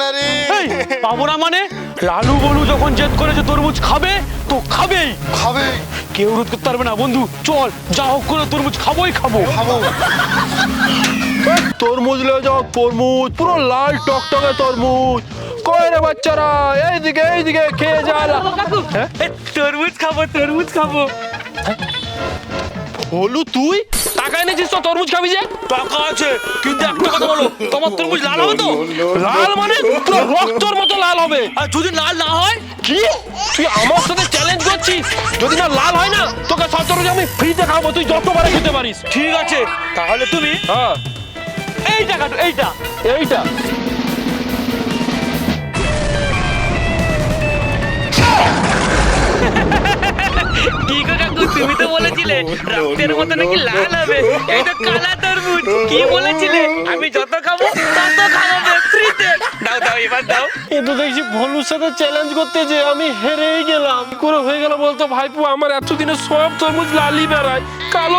না রে। পাবো না মানে? লালু বলু যখন জেদ করেছে তরমুজ খাবে তো খাবেই। খাবে। কেউ রোধ করতে পারবে না বন্ধু, চল যা হোক করে তরমুজ খাবোই খাবো। তরমুজ লে যাও, তরমুজ পুরো লাল টকটকে তরমুজ। কই রে বাচ্চারা, এইদিকে খেয়ে যা। তরমুজ খাবো, তরমুজ খাবো। হলু তুই টাকা এনেছিস তো তরমুজ খাবি যে? টাকা আছে কিন্তু একটা কথা বলো, তোমার তরমুজ লাল হবে তো? লাল মানে পুরো রক্তর মতো লাল হবে। আর যদি লাল না হয়? কি তুই আমার সাথে চ্যালেঞ্জ করছিস? যদি না লাল হয় না তোকে সব তরমুজ আমি ফ্রিতে খাবো, তুই যতবারে খেতে পারিস। ঠিক আছে তাহলে তুমি হ্যাঁ এইটা কাটো, এইটা। এইটা কি গো কাকু, তুমি তো বলেছিলে রক্তের মতো নাকি লাল হবে, এই তো কালা তরমুজ। কি বলেছিলে? আমি যত খাবো তত খাওয়াবে ফ্রিতে। দাও দাও, এবার দাও। এ তো দেখছি ভলুর সাথে চ্যালেঞ্জ করতে যে আমি হেরেই গেলাম। করে হয়ে গেল বলতো ভাইপো, আমার এতদিনে সব তরমুজ লালই বেড়ায়, কালো